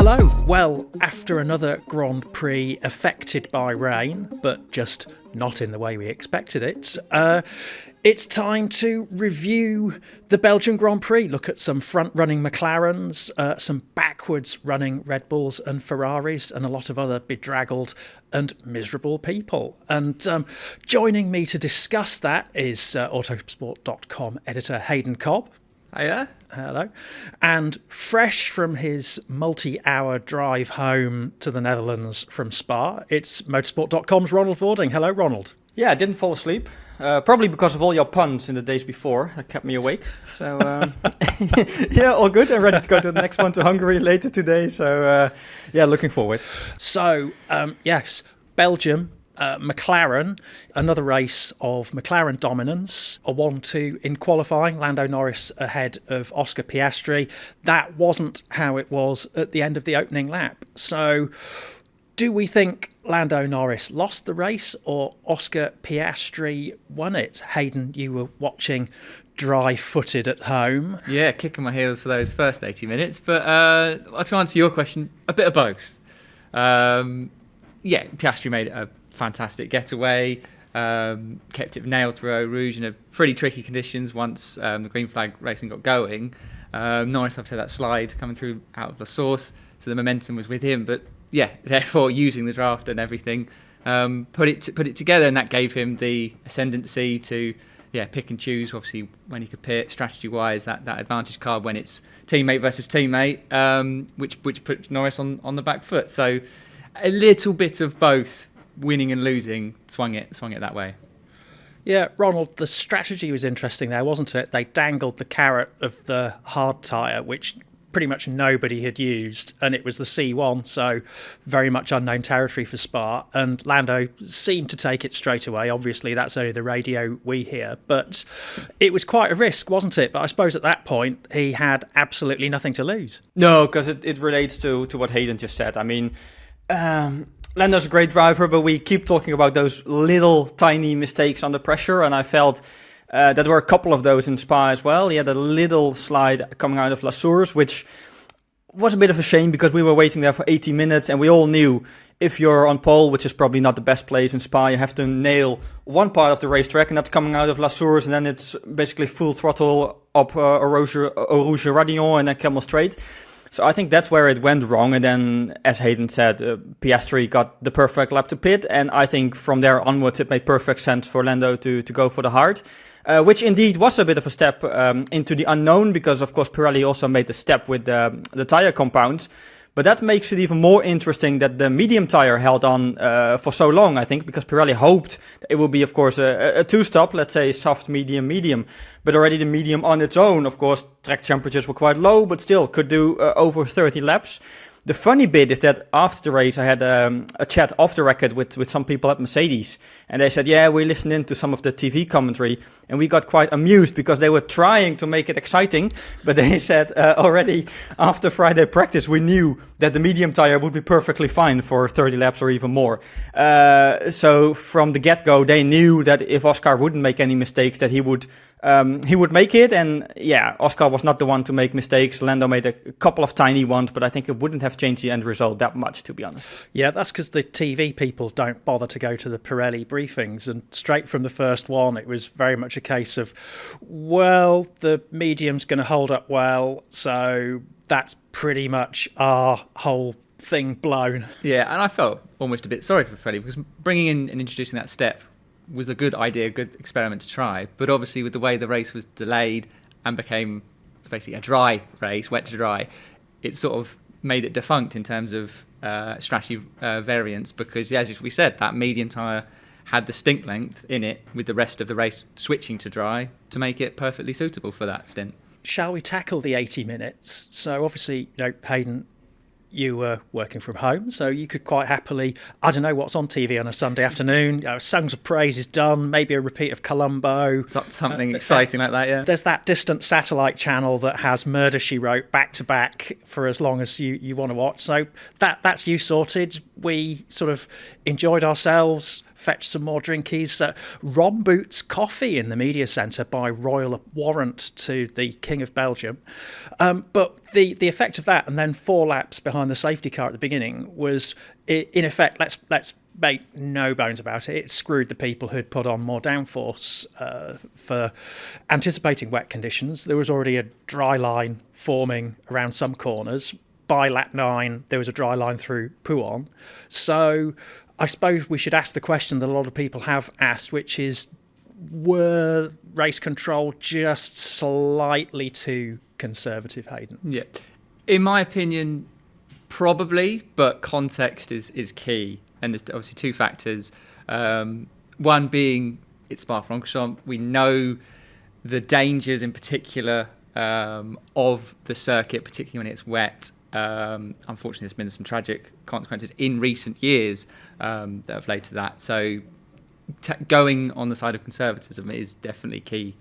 Hello. Well, after another Grand Prix affected by rain, but just not in the way we expected it, it's time to review the Belgian Grand Prix, look at some front-running McLarens, some backwards-running Red Bulls and Ferraris, and a lot of other bedraggled and miserable people. And joining me to discuss that is Autosport.com editor Haydn Cobb. Hiya. Hello. And fresh from his multi-hour drive home to the Netherlands from Spa, it's Motorsport.com's Ronald Vording. Hello, Ronald. Yeah, I didn't fall asleep. Probably because of all your puns in the days before. That kept me awake. So, yeah, all good. I'm ready to go to the next one, to Hungary later today. So, yeah, looking forward. So, yes, Belgium. McLaren, another race of McLaren dominance, a 1-2 in qualifying, Lando Norris ahead of Oscar Piastri. That wasn't how it was at the end of the opening lap. So do we think Lando Norris lost the race or Oscar Piastri won it? Haydn, you were watching dry-footed at home. Yeah, kicking my heels for those first 80 minutes. But to answer your question, a bit of both. Yeah, Piastri made a fantastic getaway, kept it nailed through Eau Rouge in a pretty tricky conditions once the green flag racing got going. Norris obviously had that slide coming through out of La Source, so the momentum was with him. But yeah, therefore using the draft and everything, put it together, and that gave him the ascendancy to pick and choose. Obviously, when he could pit strategy wise, that advantage card when it's teammate versus teammate, which put Norris on the back foot. So a little bit of both. Winning and losing swung it that way. Yeah, Ronald, the strategy was interesting there, wasn't it? They dangled the carrot of the hard tyre, which pretty much nobody had used, and it was the C1, so very much unknown territory for Spa, and Lando seemed to take it straight away. Obviously, that's only the radio we hear, but it was quite a risk, wasn't it? But I suppose at that point, he had absolutely nothing to lose. No, because it relates to what Haydn just said. I mean, Lando's a great driver, but we keep talking about those little tiny mistakes under pressure, and I felt that there were a couple of those in Spa as well. He had a little slide coming out of La Source, which was a bit of a shame because we were waiting there for 80 minutes, and we all knew if you're on pole, which is probably not the best place in Spa, you have to nail one part of the racetrack, and that's coming out of La Source, and then it's basically full throttle up Eau Rouge Radillon and then Camel Straight. So I think that's where it went wrong. And then, as Haydn said, Piastri got the perfect lap to pit. And I think from there onwards, it made perfect sense for Lando to go for the hard, which indeed was a bit of a step into the unknown, because, of course, Pirelli also made the step with the tire compounds. But that makes it even more interesting that the medium tire held on for so long, I think, because Pirelli hoped it would be, of course, a two-stop, let's say soft, medium, medium. But already the medium on its own, of course, track temperatures were quite low, but still could do over 30 laps. The funny bit is that after the race, I had a chat off the record with some people at Mercedes. And they said, yeah, we listened in to some of the TV commentary. And we got quite amused because they were trying to make it exciting. But they said already after Friday practice, we knew that the medium tire would be perfectly fine for 30 laps or even more. So from the get-go, they knew that if Oscar wouldn't make any mistakes, that he would make it. And yeah, Oscar was not the one to make mistakes. Lando made a couple of tiny ones, but I think it wouldn't have changed the end result that much, to be honest. Yeah, that's because the TV people don't bother to go to the Pirelli briefings. And straight from the first one, it was very much a case of, well, the medium's going to hold up well, so that's pretty much our whole thing blown. Yeah, and I felt almost a bit sorry for Pirelli, because bringing in and introducing that step was a good idea, a good experiment to try. But obviously with the way the race was delayed and became basically a dry race, wet to dry, it sort of made it defunct in terms of strategy variance, because as we said, that medium tyre had the stint length in it with the rest of the race switching to dry to make it perfectly suitable for that stint. Shall we tackle the 80 minutes? So obviously, Haydn, you were working from home, so you could quite happily, I don't know what's on TV on a Sunday afternoon, Songs of Praise is done, maybe a repeat of Columbo. Something exciting like that, yeah. There's that distant satellite channel that has Murder, She Wrote back to back for as long as you want to watch. So that's you sorted. We sort of enjoyed ourselves fetch some more drinkies. Ron Boots coffee in the media centre by royal warrant to the King of Belgium. But the effect of that, and then 4 laps behind the safety car at the beginning, was in effect, let's make no bones about it, it screwed the people who'd put on more downforce for anticipating wet conditions. There was already a dry line forming around some corners. By lap 9, there was a dry line through Pouhon. So I suppose we should ask the question that a lot of people have asked, which is, were race control just slightly too conservative, Haydn? Yeah. In my opinion, probably, but context is key. And there's obviously 2 factors. One being it's Spa-Francorchamps. We know the dangers in particular of the circuit, particularly when it's wet. Unfortunately, there's been some tragic consequences in recent years that have led to that. So going on the side of conservatism is definitely key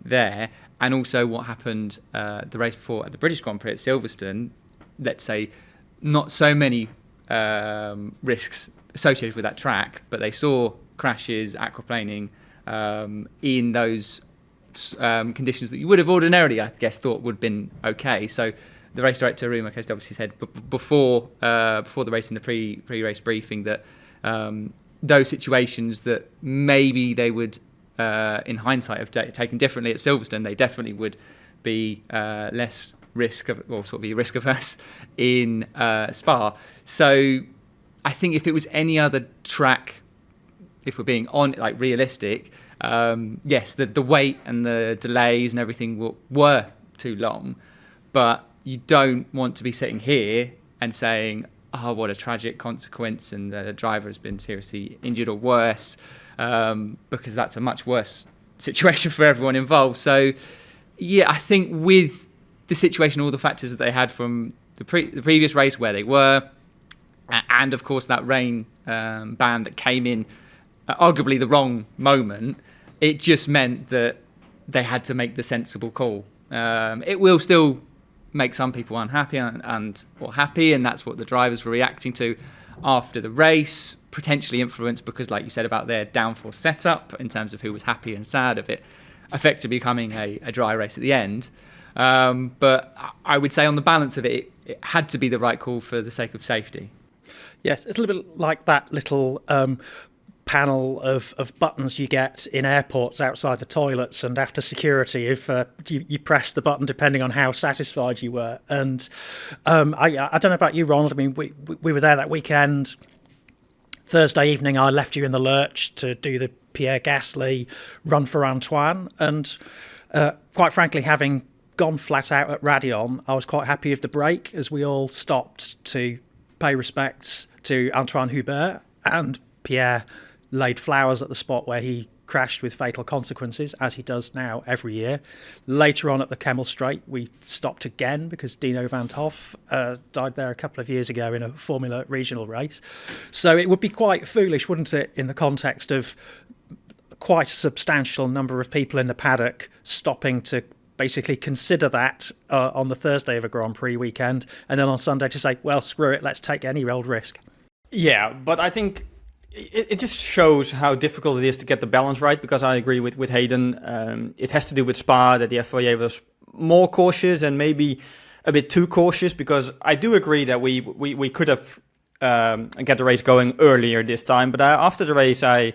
there. And also what happened the race before at the British Grand Prix at Silverstone, let's say not so many risks associated with that track, but they saw crashes, aquaplaning in those conditions that you would have ordinarily, I guess, thought would have been okay. So the race director, Ruma Kest, obviously said before the race in the pre-race briefing that those situations that maybe they would, in hindsight, have taken differently at Silverstone, they definitely would be less risk of, or sort of be risk averse in Spa. So I think if it was any other track, if we're being realistic, yes, the wait and the delays and everything were too long, but you don't want to be sitting here and saying, oh, what a tragic consequence, and the driver has been seriously injured or worse, because that's a much worse situation for everyone involved. So, yeah, I think with the situation, all the factors that they had from the previous race where they were, and of course that rain ban that came in at arguably the wrong moment, it just meant that they had to make the sensible call. It will still make some people unhappy or happy, and that's what the drivers were reacting to after the race, potentially influenced because, like you said, about their downforce setup in terms of who was happy and sad of it effectively becoming a dry race at the end. But I would say on the balance of it had to be the right call for the sake of safety. Yes, it's a little bit like that little panel of buttons you get in airports outside the toilets and after security if you press the button depending on how satisfied you were. And I don't know about you, Ronald. I mean, we were there that weekend. Thursday evening, I left you in the lurch to do the Pierre Gasly run for Antoine. And quite frankly, having gone flat out at Raidillon, I was quite happy with the break as we all stopped to pay respects to Antoine Hubert, and Pierre laid flowers at the spot where he crashed with fatal consequences, as he does now every year. Later on at the Kemmel Straight, we stopped again because Dino van 't Hoff died there a couple of years ago in a Formula regional race. So it would be quite foolish, wouldn't it, in the context of quite a substantial number of people in the paddock stopping to basically consider that on the Thursday of a Grand Prix weekend, and then on Sunday to say, well, screw it, let's take any old risk. Yeah, but I think it just shows how difficult it is to get the balance right, because I agree with Haydn. It has to do with Spa, that the FIA was more cautious and maybe a bit too cautious, because I do agree that we could have get the race going earlier this time. But after the race, I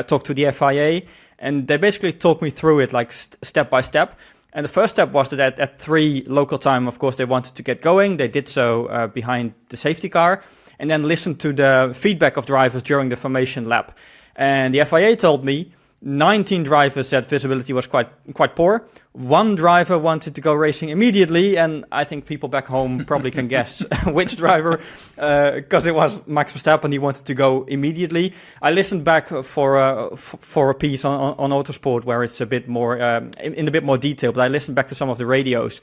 talked to the FIA, and they basically talked me through it like step by step. And the first step was that at 3 local time, of course, they wanted to get going. They did so behind the safety car, and then listened to the feedback of drivers during the formation lap. And the FIA told me 19 drivers said visibility was quite poor. 1 driver wanted to go racing immediately, and I think people back home probably can guess which driver, because it was Max Verstappen. He wanted to go immediately. I listened back for a piece on Autosport where it's a bit more in a bit more detail, but I listened back to some of the radios.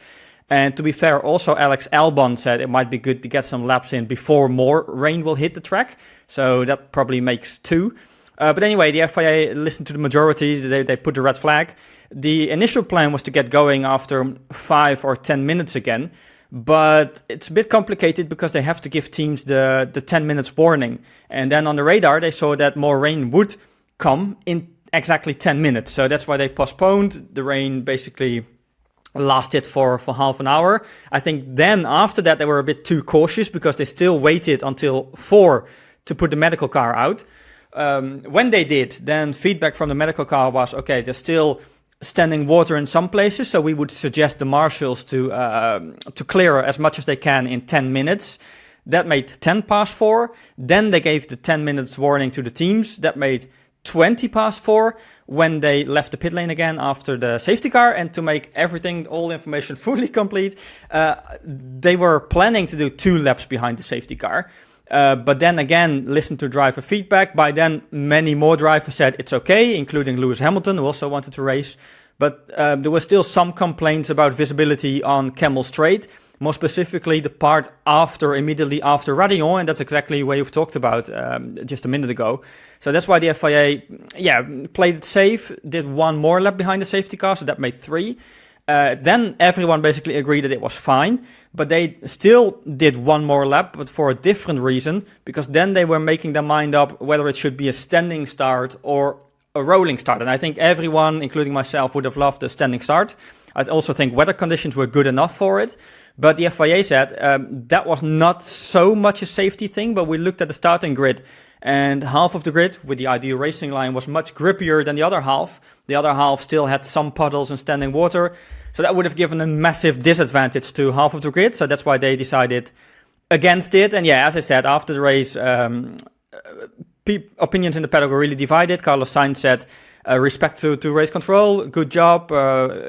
And to be fair, also Alex Albon said it might be good to get some laps in before more rain will hit the track. So that probably makes 2. But anyway, the FIA listened to the majority. They put the red flag. The initial plan was to get going after 5 or 10 minutes again. But it's a bit complicated because they have to give teams the 10 minutes warning. And then on the radar, they saw that more rain would come in exactly 10 minutes. So that's why they postponed. The rain basically lasted for half an hour. I think then after that, they were a bit too cautious because they still waited until 4 to put the medical car out. When they did, then feedback from the medical car was, okay, there's still standing water in some places, so we would suggest the marshals to clear as much as they can in 10 minutes. That made 10 past 4. Then they gave the 10 minutes warning to the teams. That made 20 past 4 when they left the pit lane again after the safety car. And to make everything, all information fully complete, they were planning to do 2 laps behind the safety car. But then again, listen to driver feedback. By then, many more drivers said it's okay, including Lewis Hamilton, who also wanted to race. But there were still some complaints about visibility on Camel Straight, more specifically the part immediately after Radillon, and that's exactly what you've talked about just a minute ago. So that's why the FIA, played it safe, did 1 more lap behind the safety car, so that made 3. Then everyone basically agreed that it was fine, but they still did 1 more lap, but for a different reason, because then they were making their mind up whether it should be a standing start or a rolling start. And I think everyone, including myself, would have loved a standing start. I also think weather conditions were good enough for it. But the FIA said that was not so much a safety thing, but we looked at the starting grid, and half of the grid with the ideal racing line was much grippier than the other half. The other half still had some puddles and standing water. So that would have given a massive disadvantage to half of the grid. So that's why they decided against it. And yeah, as I said, after the race, opinions in the paddock were really divided. Carlos Sainz said, respect to race control, good job.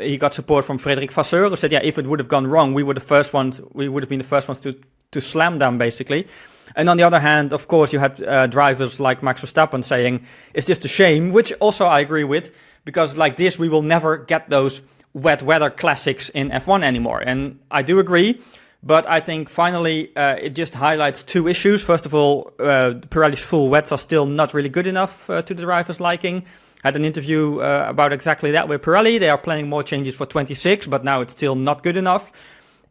He got support from Frédéric Vasseur, who said, if it would have gone wrong, we would have been the first ones to slam them, basically. And on the other hand, of course, you had drivers like Max Verstappen saying, it's just a shame, which also I agree with, because like this, we will never get those wet weather classics in F1 anymore. And I do agree, but I think finally it just highlights 2 issues. First of all, Pirelli's full wets are still not really good enough to the drivers' liking. I had an interview about exactly that with Pirelli. They are planning more changes for 26, but now it's still not good enough.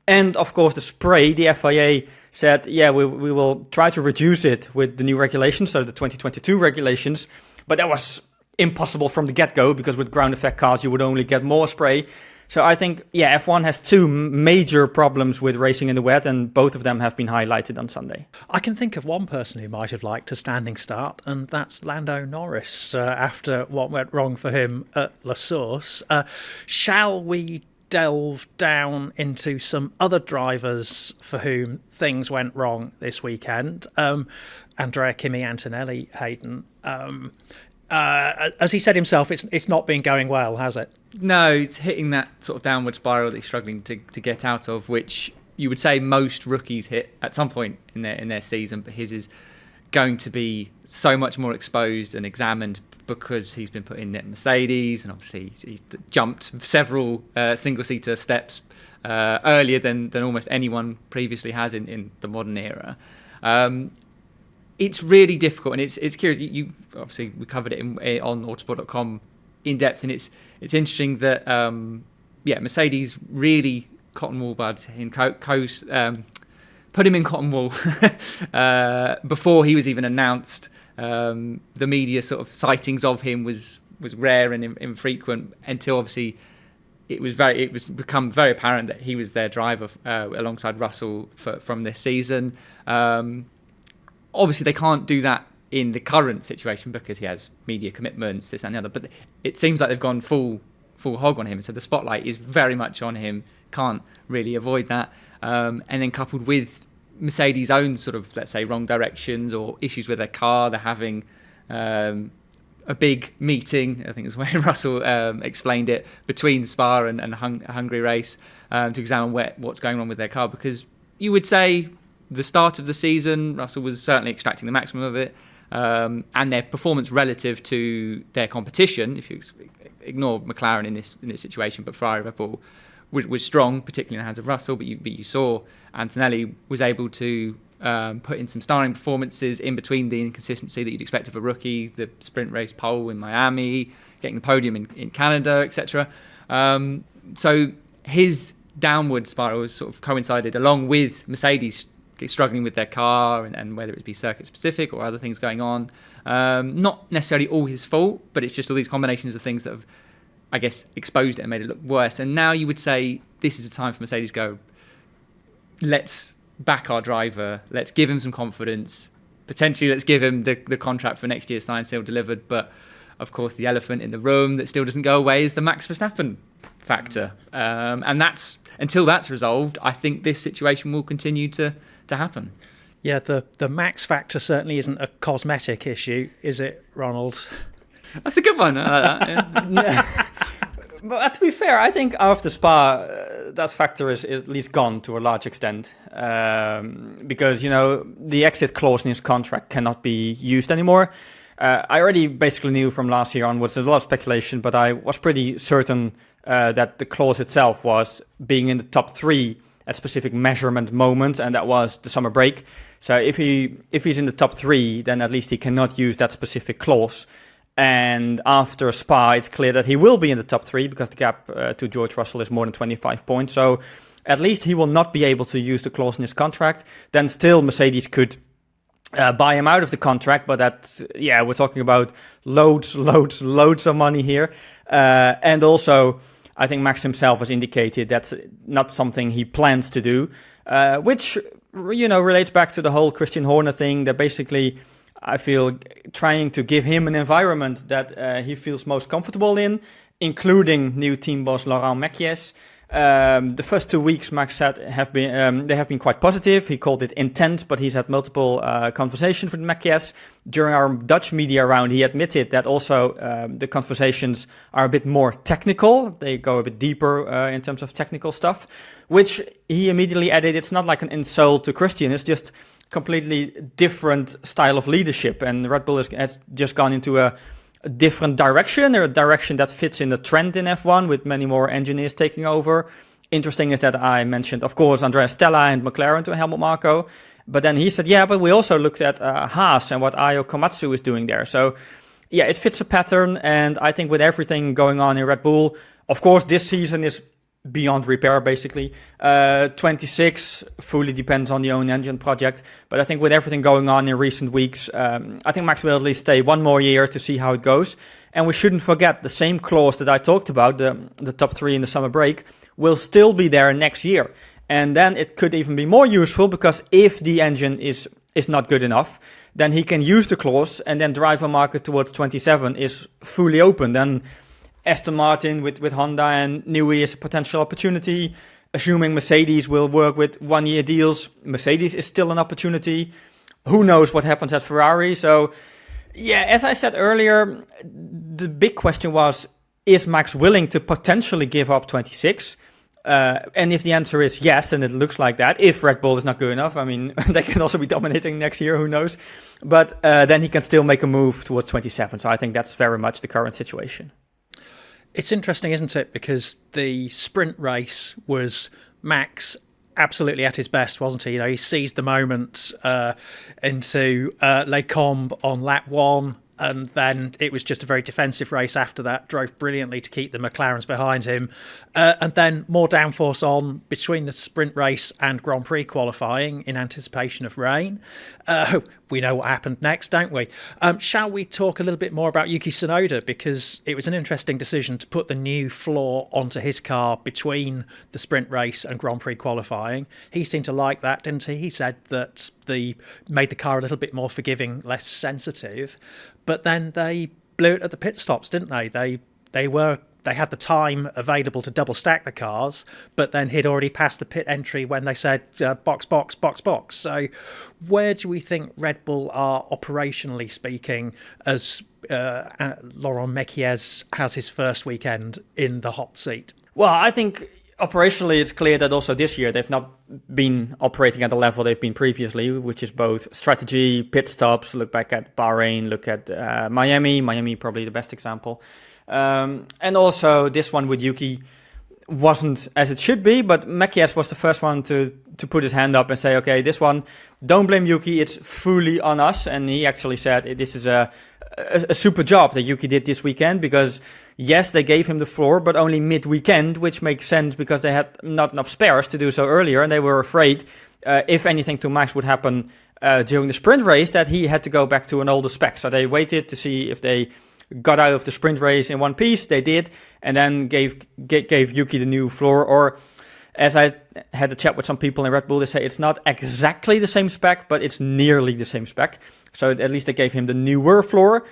And of course, the spray, the FIA said, we will try to reduce it with the new regulations, so the 2022 regulations. But that was impossible from the get-go, because with ground effect cars, you would only get more spray. So I think, F1 has 2 major problems with racing in the wet, and both of them have been highlighted on Sunday. I can think of one person who might have liked a standing start, and that's Lando Norris, after what went wrong for him at La Source. Shall we delve down into some other drivers for whom things went wrong this weekend? Andrea Kimi Antonelli, Haydn. As he said himself, it's not been going well, has it? No, it's hitting that sort of downward spiral that he's struggling to get out of, which you would say most rookies hit at some point in their season, but his is going to be so much more exposed and examined because he's been put in at Mercedes, and obviously he's jumped several single-seater steps earlier than almost anyone previously has in the modern era. It's really difficult, and it's curious. You obviously, we covered it on Autosport.com in depth, and it's interesting that Mercedes really cotton wool buds in put him in cotton wool before he was even announced. The media sort of sightings of him was rare and infrequent until obviously it was become very apparent that he was their driver alongside Russell from this season. Obviously, they can't do that in the current situation because he has media commitments, this and the other. But it seems like they've gone full hog on him. So the spotlight is very much on him. Can't really avoid that. And then coupled with Mercedes' own sort of, let's say, wrong directions or issues with their car, they're having a big meeting, I think is where Russell explained it, between Spa and a Hungary race to examine what's going on with their car. Because you would say the start of the season, Russell was certainly extracting the maximum of it, and their performance relative to their competition, if you ignore McLaren in this situation, but Ferrari, Red Bull was strong, particularly in the hands of Russell. But you saw Antonelli was able to put in some starring performances in between the inconsistency that you'd expect of a rookie, the sprint race pole in Miami, getting the podium in Canada, etc. So his downward spiral has sort of coincided along with Mercedes struggling with their car and whether it be circuit specific or other things going on. Not necessarily all his fault, but it's just all these combinations of things that have, I guess, exposed it and made it look worse. And now you would say this is a time for Mercedes to go, let's back our driver, let's give him some confidence, potentially let's give him the contract for next year signed, sealed, delivered. But of course the elephant in the room that still doesn't go away is the Max Verstappen factor. And that's, until that's resolved, I think this situation will continue to happen. Yeah, the Max factor certainly isn't a cosmetic issue, is it, Ronald? That's a good one. I like that, yeah. But to be fair, I think after Spa, that factor is at least gone to a large extent. Because, the exit clause in his contract cannot be used anymore. I already basically knew from last year onwards, there's a lot of speculation, but I was pretty certain that the clause itself was being in the top 3 at specific measurement moment, and that was the summer break. So if he's in the top 3, then at least he cannot use that specific clause. And after Spa, it's clear that he will be in the top 3 because the gap to George Russell is more than 25 points. So at least he will not be able to use the clause in his contract. Then still Mercedes could buy him out of the contract, but we're talking about loads of money here. And also, I think Max himself has indicated that's not something he plans to do, which, relates back to the whole Christian Horner thing, that basically I feel trying to give him an environment that he feels most comfortable in, including new team boss Ronald Mekies. The first 2 weeks, Max said, have been quite positive. He called it intense, but he's had multiple conversations with Mekies. During our Dutch media round, he admitted that also the conversations are a bit more technical. They go a bit deeper in terms of technical stuff, which he immediately added, it's not like an insult to Christian, it's just completely different style of leadership. And Red Bull has just gone into a different direction, or a direction that fits in the trend in F1 with many more engineers taking over. Interesting is that I mentioned, of course, Andrea Stella and McLaren to Helmut Marko, but then he said, but we also looked at Haas and what Ayo Komatsu is doing there. So it fits a pattern, and I think with everything going on in Red Bull, of course, this season is beyond repair, basically. 26 fully depends on the own engine project. But I think with everything going on in recent weeks, I think Max will at least stay one more year to see how it goes. And we shouldn't forget the same clause that I talked about, the top 3 in the summer break, will still be there next year. And then it could even be more useful, because if the engine is not good enough, then he can use the clause, and then driver market towards 27 is fully open. Then Aston Martin with Honda and Newey is a potential opportunity. Assuming Mercedes will work with 1-year deals, Mercedes is still an opportunity. Who knows what happens at Ferrari? So, as I said earlier, the big question was, is Max willing to potentially give up 26? And if the answer is yes, and it looks like that, if Red Bull is not good enough, I mean, they can also be dominating next year, who knows? But then he can still make a move towards 27. So I think that's very much the current situation. It's interesting, isn't it? Because the sprint race was Max absolutely at his best, wasn't he? He seized the moment into Les Combes on lap 1, and then it was just a very defensive race after that. Drove brilliantly to keep the McLarens behind him. And then more downforce on between the sprint race and Grand Prix qualifying in anticipation of rain. We know what happened next, don't we? Shall we talk a little bit more about Yuki Tsunoda? Because it was an interesting decision to put the new floor onto his car between the sprint race and Grand Prix qualifying. He seemed to like that, didn't he? He said that made the car a little bit more forgiving, less sensitive. But then they blew it at the pit stops, didn't they? They had the time available to double stack the cars, but then he'd already passed the pit entry when they said box, box, box, box. So where do we think Red Bull are operationally speaking as Laurent Mekies has his first weekend in the hot seat? Well, I think operationally it's clear that also this year they've not been operating at the level they've been previously, which is both strategy, pit stops. Look back at Bahrain, look at Miami probably the best example. And also this one with Yuki wasn't as it should be, but Mekies was the first one to put his hand up and say, okay, this one, don't blame Yuki, it's fully on us. And he actually said this is a a super job that Yuki did this weekend, because yes, they gave him the floor, but only mid-weekend, which makes sense because they had not enough spares to do so earlier, and they were afraid if anything to Max would happen during the sprint race, that he had to go back to an older spec. So they waited to see if they got out of the sprint race in one piece. They did, and then gave Yuki the new floor. Or as I had a chat with some people in Red Bull, they say it's not exactly the same spec, but it's nearly the same spec. So at least they gave him the newer floor,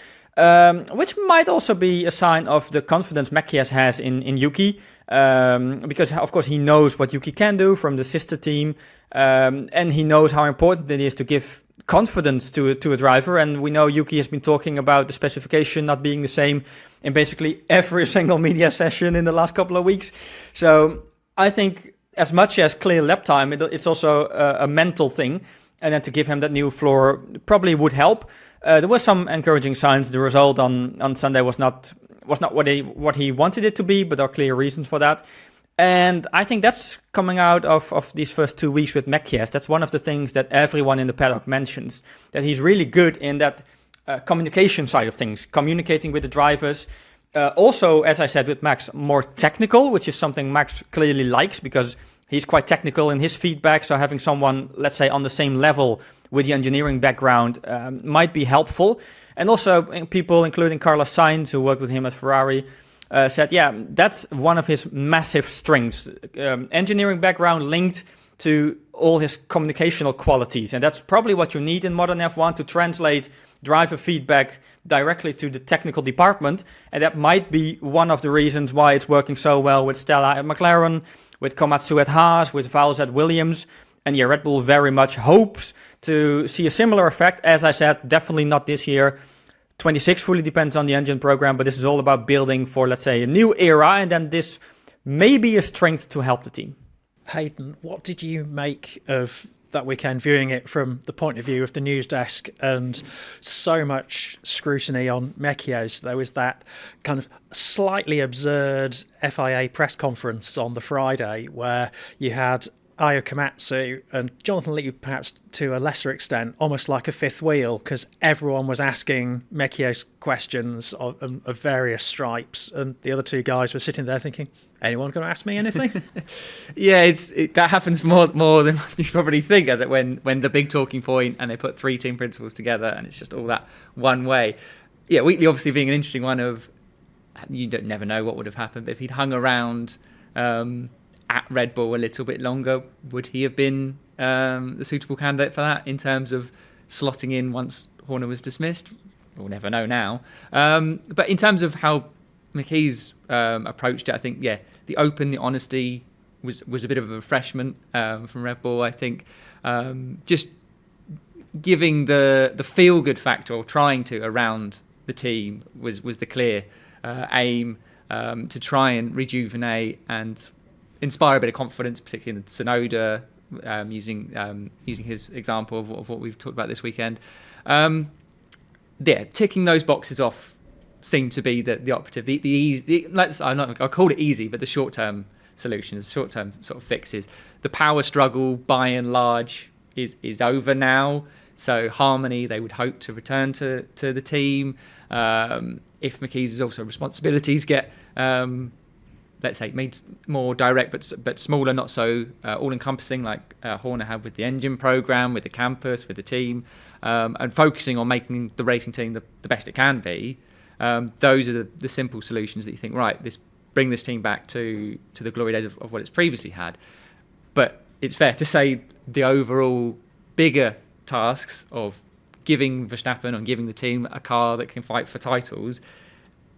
which might also be a sign of the confidence Mekies has in Yuki, because of course he knows what Yuki can do from the sister team, and he knows how important it is to give confidence to a driver. And we know Yuki has been talking about the specification not being the same in basically every single media session in the last couple of weeks. So I think as much as clear lap time, it's also a mental thing. And then to give him that new floor probably would help. There were some encouraging signs. The result on Sunday was not what he wanted it to be, but there are clear reasons for that. And I think that's coming out of these first 2 weeks with Mekies. That's one of the things that everyone in the paddock mentions, that he's really good in that communication side of things, communicating with the drivers. Also, as I said, with Max, more technical, which is something Max clearly likes because he's quite technical in his feedback. So having someone, let's say, on the same level with the engineering background might be helpful. And also people, including Carlos Sainz, who worked with him at Ferrari, said, yeah, that's one of his massive strengths. Engineering background linked to all his communicational qualities. And that's probably what you need in modern F1 to translate driver feedback directly to the technical department. And that might be one of the reasons why it's working so well with Stella at McLaren, with Komatsu at Haas, with Vowles at Williams. And yeah, Red Bull very much hopes to see a similar effect. As I said, definitely not this year. 26 fully depends on the engine program, but this is all about building for, let's say, a new era. And then this may be a strength to help the team. Haydn, what did you make of that weekend, viewing it from the point of view of the news desk and so much scrutiny on Mekies? There was that kind of slightly absurd FIA press conference on the Friday where you had Ayo Komatsu and Jonathan Lee, perhaps to a lesser extent, almost like a fifth wheel, because everyone was asking Mekies questions of various stripes, and the other two guys were sitting there thinking, anyone going to ask me anything? Yeah, that happens more than you probably think, that when the big talking point and they put three team principals together and it's just all that one way. Yeah, Wheatley obviously being an interesting one of, you don't never know what would have happened, but if he'd hung around at Red Bull a little bit longer, would he have been the suitable candidate for that in terms of slotting in once Horner was dismissed? We'll never know now. But in terms of how Mekies approached it, I think, yeah, the honesty was a bit of a refreshment from Red Bull. I think just giving the feel-good factor, or trying to, around the team was the clear aim, to try and rejuvenate and inspire a bit of confidence, particularly in Tsunoda, using his example of what we've talked about this weekend. Ticking those boxes off seemed to be the operative. The easy, I'll call it easy, but the short-term solutions, short-term sort of fixes. The power struggle, by and large, is over now. So harmony, they would hope to return to the team. If Mekies' also responsibilities get let's say made more direct but smaller, not so all-encompassing like Horner had with the engine program, with the campus, with the team, and focusing on making the racing team the best it can be. Those are the simple solutions that you think, right, bring this team back to the glory days of what it's previously had. But it's fair to say the overall bigger tasks of giving Verstappen and giving the team a car that can fight for titles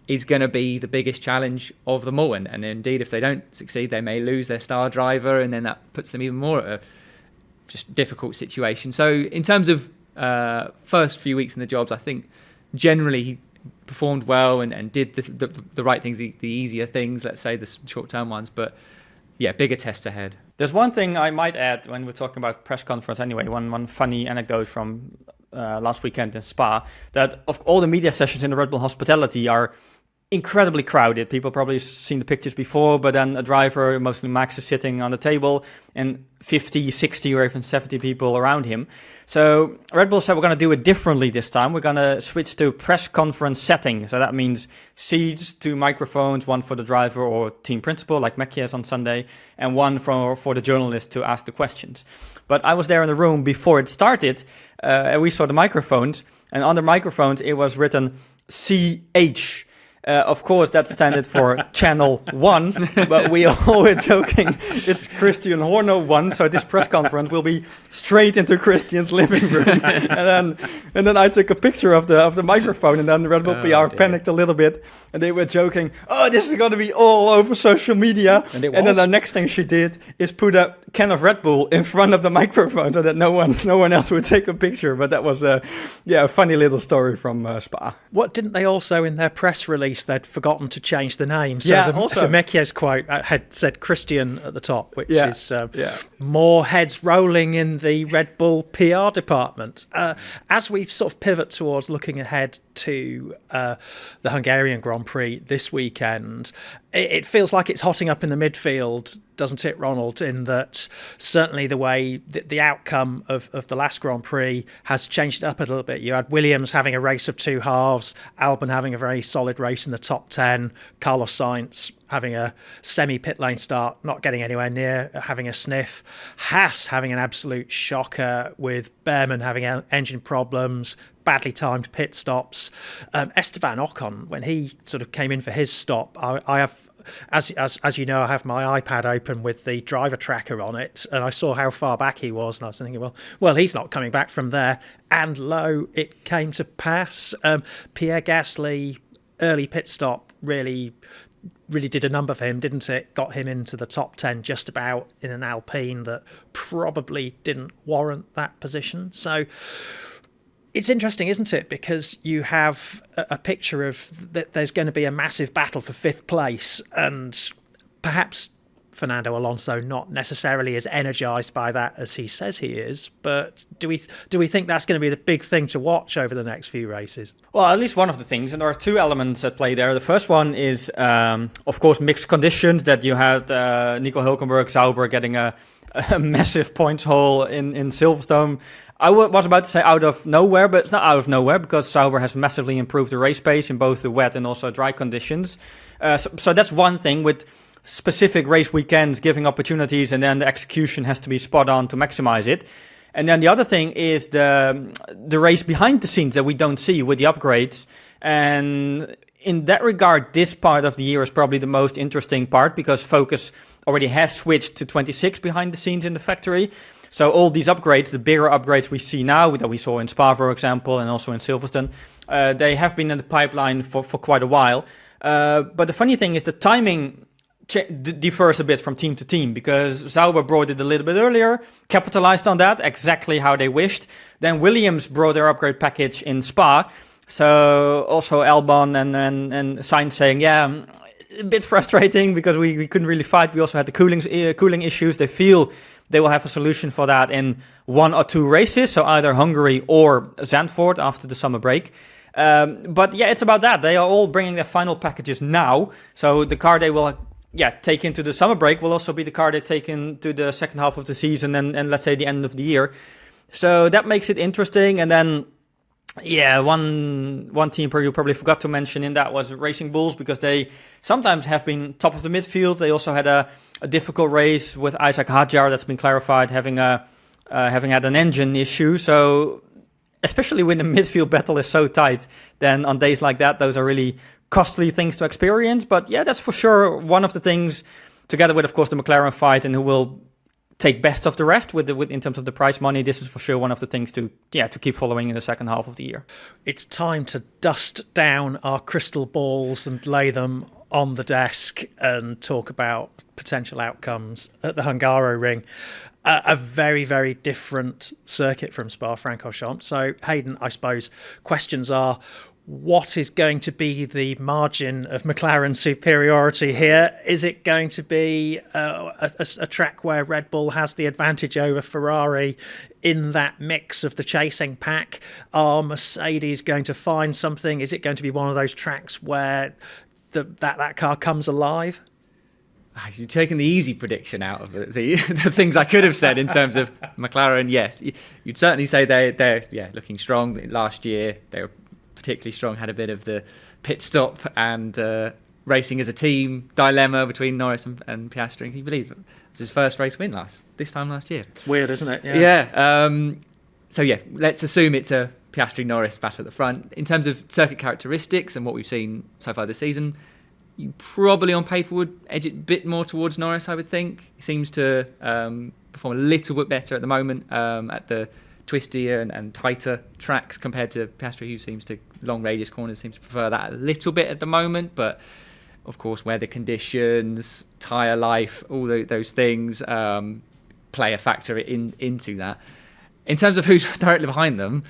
is going to be the biggest challenge of them all. And indeed, if they don't succeed, they may lose their star driver, and then that puts them even more at a just difficult situation. So in terms of first few weeks in the jobs, I think generally he performed well and did the right things, the easier things, let's say, the short-term ones. But yeah, bigger tests ahead. There's one thing I might add when we're talking about press conference anyway, one funny anecdote from last weekend in Spa, that of all the media sessions in the Red Bull hospitality are incredibly crowded. People probably seen the pictures before, but then a driver, mostly Max, is sitting on the table and 50, 60 or even 70 people around him. So Red Bull said we're going to do it differently this time. We're going to switch to press conference setting. So that means seats, 2 microphones, one for the driver or team principal like Mekies on Sunday, and one for the journalist to ask the questions. But I was there in the room before it started, and we saw the microphones, and on the microphones it was written CH. Of course, that standard for Channel 1, but we all were joking, it's Christian Horner 1, so this press conference will be straight into Christian's living room. and then I took a picture of the microphone, and then Red Bull PR panicked a little bit, and they were joking, oh, this is going to be all over social media. And then the next thing she did is put a can of Red Bull in front of the microphone so that no one else would take a picture. But that was a funny little story from Spa. What didn't they also in their press release? They'd forgotten to change the name. So the Mekies quote had said Christian at the top, which is more heads rolling in the Red Bull PR department. As we sort of pivot towards looking ahead to the Hungarian Grand Prix this weekend, it feels like it's hotting up in the midfield, doesn't it, Ronald, in that certainly the way the outcome of the last Grand Prix has changed it up a little bit. You had Williams having a race of 2 halves, Albon having a very solid race in the top 10, Carlos Sainz having a semi-pit lane start, not getting anywhere near having a sniff, Haas having an absolute shocker with Behrman having engine problems, badly timed pit stops. Esteban Ocon, when he sort of came in for his stop, I have, as you know, I have my iPad open with the driver tracker on it, and I saw how far back he was, and I was thinking, well, he's not coming back from there. And lo, it came to pass. Pierre Gasly, early pit stop, really did a number for him, didn't it? Got him into the top 10 just about in an Alpine that probably didn't warrant that position. So it's interesting, isn't it? Because you have a picture of that there's going to be a massive battle for 5th place, and perhaps Fernando Alonso not necessarily as energised by that as he says he is. But do we think that's going to be the big thing to watch over the next few races? Well, at least one of the things, and there are 2 elements at play there. The first one is, of course, mixed conditions, that you had Nico Hülkenberg, Sauber getting a massive points haul in Silverstone. I was about to say out of nowhere, but it's not out of nowhere because Sauber has massively improved the race pace in both the wet and also dry conditions. So that's one thing, with specific race weekends giving opportunities, and then the execution has to be spot on to maximize it. And then the other thing is the race behind the scenes that we don't see with the upgrades. And in that regard, this part of the year is probably the most interesting part, because focus already has switched to 26 behind the scenes in the factory. So all these upgrades, the bigger upgrades we see now, that we saw in Spa, for example, and also in Silverstone, they have been in the pipeline for quite a while. But the funny thing is the timing differs a bit from team to team, because Sauber brought it a little bit earlier, capitalized on that exactly how they wished. Then Williams brought their upgrade package in Spa. So also Albon and Sainz saying, a bit frustrating because we couldn't really fight. We also had the cooling issues. They feel they will have a solution for that in 1 or 2 races, so either Hungary or Zandvoort after the summer break. But it's about that. They are all bringing their final packages now. So the car they will take into the summer break will also be the car they take into the second half of the season and let's say the end of the year. So that makes it interesting. And then one team you probably forgot to mention in that was Racing Bulls, because they sometimes have been top of the midfield. They also had a difficult race with Isaac Hadjar that's been clarified, having had an engine issue. So especially when the midfield battle is so tight, then on days like that, those are really costly things to experience. But that's for sure one of the things, together with, of course, the McLaren fight and who will take best of the rest with in terms of the prize money. This is for sure one of the things to keep following in the second half of the year. It's time to dust down our crystal balls and lay them on the desk and talk about potential outcomes at the Hungaroring. A very, very different circuit from Spa-Francorchamps. So, Haydn, I suppose questions are, what is going to be the margin of McLaren superiority here? Is it going to be a track where Red Bull has the advantage over Ferrari in that mix of the chasing pack? Are Mercedes going to find something? Is it going to be one of those tracks where that car comes alive? You're taking the easy prediction out of it. The things I could have said in terms of McLaren. Yes, you'd certainly say they're looking strong. Last year they were particularly strong. Had a bit of the pit stop and racing as a team dilemma between Norris and Piastri. Can you believe it was his first race win this time last year? Weird, isn't it? Yeah. So let's assume it's a Piastri-Norris battle at the front. In terms of circuit characteristics and what we've seen so far this season, you probably on paper would edge it a bit more towards Norris, I would think. He seems to perform a little bit better at the moment at the twistier and tighter tracks compared to Piastri, who seems to, long radius corners, seems to prefer that a little bit at the moment. But of course, weather conditions, tyre life, all those things play a factor into that. In terms of who's directly behind them,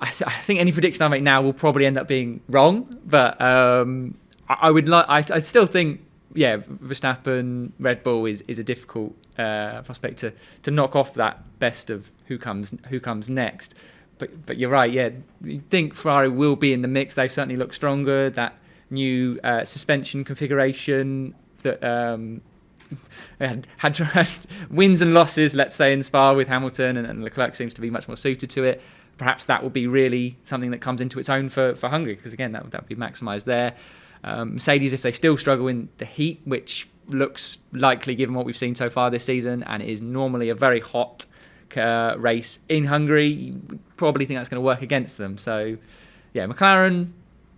I think any prediction I make now will probably end up being wrong. But I still think, Verstappen, Red Bull is a difficult prospect to knock off that best of who comes next. But you're right, you think Ferrari will be in the mix. They certainly look stronger. That new suspension configuration that had wins and losses, let's say, in Spa with Hamilton, and Leclerc seems to be much more suited to it. Perhaps that will be really something that comes into its own for Hungary, because again, that would be maximised there. Mercedes, if they still struggle in the heat, which looks likely given what we've seen so far this season, and it is normally a very hot race in Hungary, you probably think that's going to work against them. So, McLaren,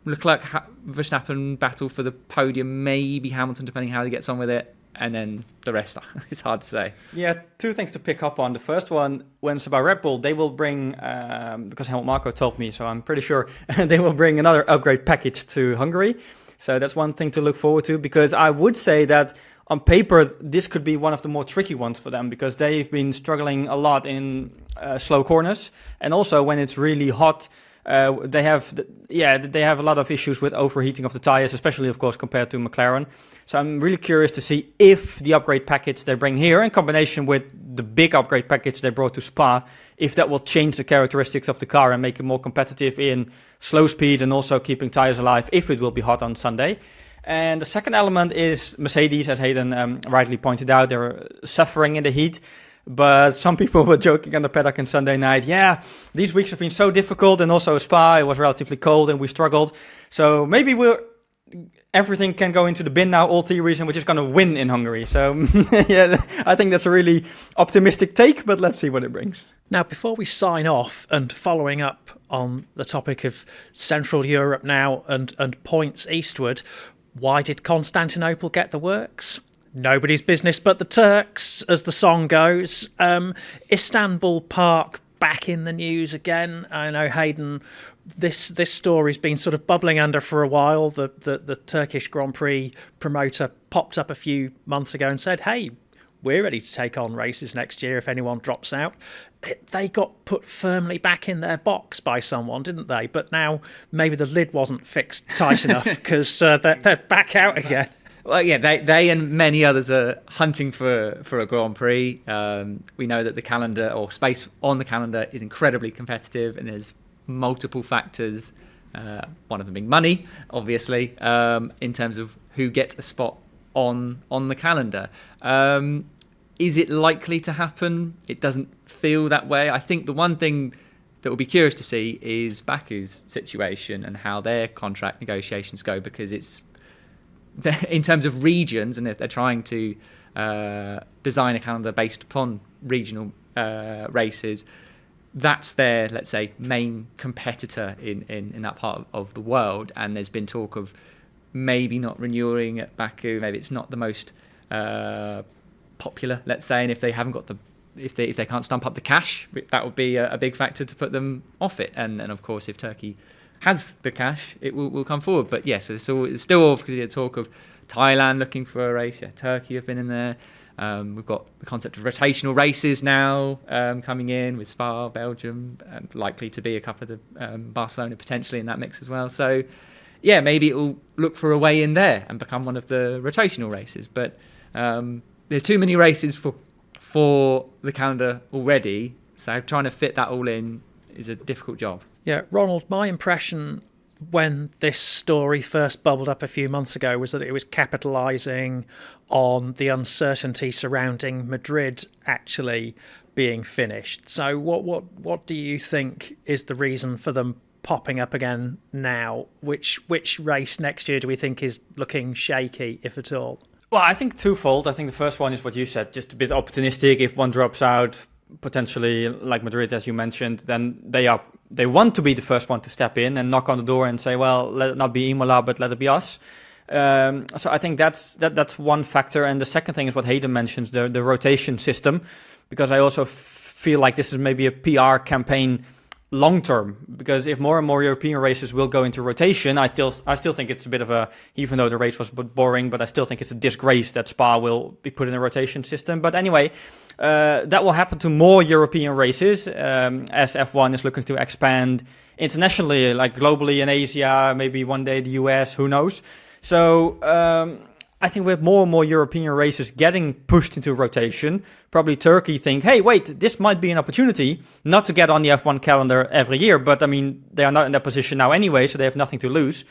Leclerc, Verstappen battle for the podium, maybe Hamilton, depending how he gets on with it, and then the rest, it's hard to say. Yeah, two things to pick up on. The first one, when it's about Red Bull, they will bring, because Helmut Marko told me, so I'm pretty sure they will bring another upgrade package to Hungary. So that's one thing to look forward to, because I would say that on paper, this could be one of the more tricky ones for them, because they've been struggling a lot in slow corners. And also when it's really hot, they have a lot of issues with overheating of the tires, especially, of course, compared to McLaren. So I'm really curious to see if the upgrade package they bring here, in combination with the big upgrade package they brought to Spa, if that will change the characteristics of the car and make it more competitive in slow speed and also keeping tires alive if it will be hot on Sunday. And the second element is Mercedes, as Haydn rightly pointed out, they're suffering in the heat. But some people were joking on the paddock on Sunday night, these weeks have been so difficult, and also Spa, it was relatively cold and we struggled. So maybe everything can go into the bin now, all theories, and we're just going to win in Hungary. So I think that's a really optimistic take, but let's see what it brings. Now, before we sign off, and following up on the topic of Central Europe now and points eastward, why did Constantinople get the works? Nobody's business but the Turks, as the song goes. Istanbul Park back in the news again. I know, Haydn, this story's been sort of bubbling under for a while. The Turkish Grand Prix promoter popped up a few months ago and said, hey, we're ready to take on races next year if anyone drops out. They got put firmly back in their box by someone, didn't they? But now maybe the lid wasn't fixed tight enough, because they're back out again. Well, they and many others are hunting for a Grand Prix. We know that the calendar, or space on the calendar, is incredibly competitive, and there's multiple factors, one of them being money, obviously, in terms of who gets a spot on the calendar. Is it likely to happen? It doesn't feel that way. I think the one thing that will be curious to see is Baku's situation and how their contract negotiations go, because it's, in terms of regions, and if they're trying to design a calendar based upon regional races, that's their, let's say, main competitor in that part of the world. And there's been talk of maybe not renewing at Baku. Maybe it's not the most popular, let's say, and if they haven't got if they can't stump up the cash, that would be a big factor to put them off it. And of course, if Turkey has the cash, it will come forward. But yes, it's still obviously a talk of Thailand looking for a race. Turkey have been in there. We've got the concept of rotational races now coming in with Spa, Belgium, and likely to be a couple of the Barcelona potentially in that mix as well. So maybe it will look for a way in there and become one of the rotational races. But there's too many races for the calendar already, so trying to fit that all in is a difficult job. Yeah, Ronald, my impression when this story first bubbled up a few months ago was that it was capitalising on the uncertainty surrounding Madrid actually being finished. So what do you think is the reason for them popping up again now? Which race next year do we think is looking shaky, if at all? Well, I think twofold. I think the first one is what you said, just a bit opportunistic. If one drops out, potentially like Madrid, as you mentioned, then they want to be the first one to step in and knock on the door and say, well, let it not be Imola, but let it be us. So I think that's one factor. And the second thing is what Haydn mentions, the rotation system, because I also feel like this is maybe a PR campaign long term, because if more and more European races will go into rotation, I still think it's a bit of a, even though the race was boring, but I still think it's a disgrace that Spa will be put in a rotation system. But anyway, that will happen to more European races as F1 is looking to expand internationally, like globally in Asia, maybe one day the US, who knows. So I think with more and more European races getting pushed into rotation, probably Turkey think, hey, wait, this might be an opportunity not to get on the F1 calendar every year. But I mean, they are not in that position now anyway, so they have nothing to lose.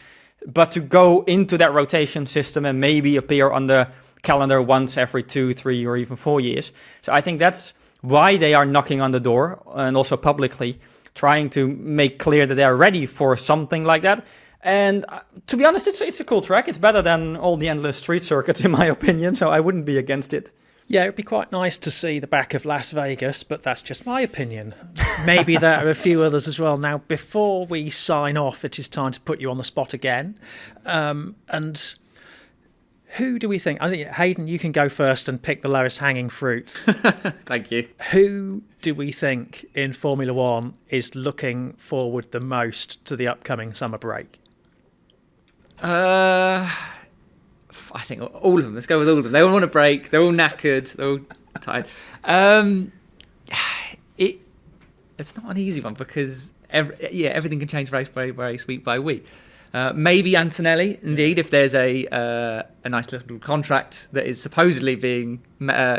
But to go into that rotation system and maybe appear on the calendar once every 2, 3, or even 4 years. So I think that's why they are knocking on the door, and also publicly trying to make clear that they are ready for something like that. And to be honest, it's a cool track. It's better than all the endless street circuits, in my opinion, so I wouldn't be against it. Yeah, it'd be quite nice to see the back of Las Vegas, but that's just my opinion. Maybe there are a few others as well. Now, before we sign off, it is time to put you on the spot again. And who do we think? I think, Haydn, you can go first and pick the lowest hanging fruit. Thank you. Who do we think in Formula One is looking forward the most to the upcoming summer break? I think all of them. Let's go with all of them. They all want a break. They're all knackered. They're all tired. It's not an easy one because everything can change race by race, week by week. Maybe Antonelli, indeed, if there's a nice little contract that is supposedly being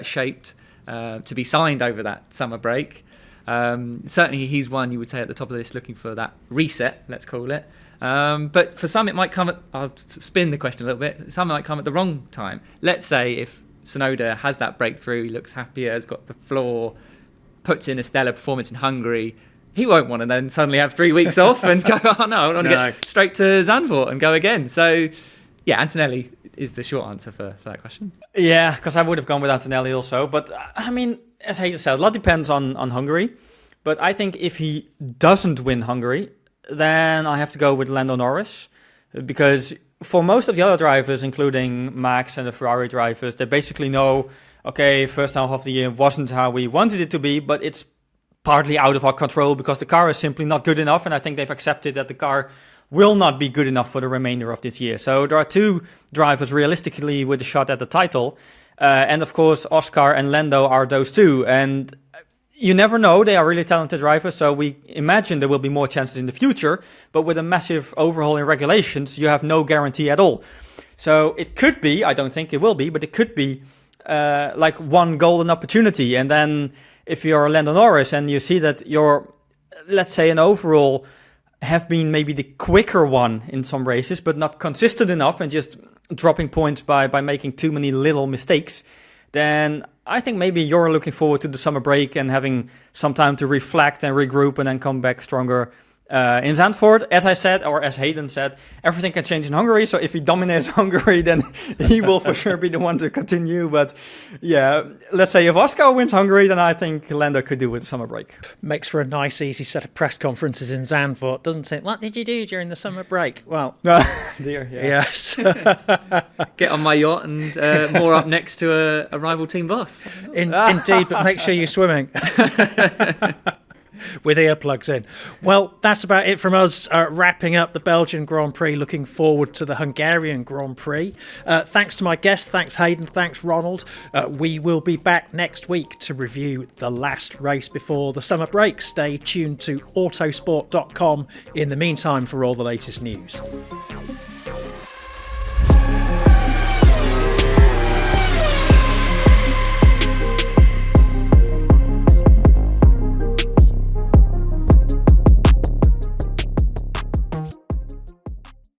shaped to be signed over that summer break. Certainly he's one you would say at the top of the list looking for that reset, let's call it. But for some it might come I'll spin the question a little bit, some might come at the wrong time. Let's say if Tsunoda has that breakthrough, he looks happier, has got the floor, puts in a stellar performance in Hungary, he won't want to then suddenly have 3 weeks off and go, oh no, I want to get straight to Zandvoort and go again. So yeah, Antonelli is the short answer for that question. Yeah, because I would have gone with Antonelli also. But I mean, as Haydn said, a lot depends on Hungary. But I think if he doesn't win Hungary, then I have to go with Lando Norris. Because for most of the other drivers, including Max and the Ferrari drivers, they basically know, okay, first half of the year wasn't how we wanted it to be, but it's partly out of our control because the car is simply not good enough. And I think they've accepted that the car will not be good enough for the remainder of this year. So there are two drivers realistically with a shot at the title. And of course, Oscar and Lando are those two. And you never know, they are really talented drivers. So we imagine there will be more chances in the future. But with a massive overhaul in regulations, you have no guarantee at all. So it could be, I don't think it will be, but it could be like one golden opportunity. And then if you're Lando Norris and you see that you're, let's say, an overall have been maybe the quicker one in some races, but not consistent enough and just dropping points by making too many little mistakes, then I think maybe you're looking forward to the summer break and having some time to reflect and regroup and then come back stronger in Zandvoort. As I said, or as Haydn said, everything can change in Hungary. So if he dominates Hungary, then he will for sure be the one to continue. But yeah, let's say if Oscar wins Hungary, then I think Lando could do with the summer break. Makes for a nice, easy set of press conferences in Zandvoort, doesn't it? What did you do during the summer break? Well, dear, yeah. Yes. Get on my yacht and moor up next to a rival team boss. Indeed, but make sure you're swimming. With earplugs in. Well, that's about it from us, wrapping up the Belgian Grand Prix, looking forward to the Hungarian Grand Prix. Thanks to my guests, thanks Haydn, thanks Ronald. We will be back next week to review the last race before the summer break. Stay tuned to autosport.com in the meantime for all the latest news.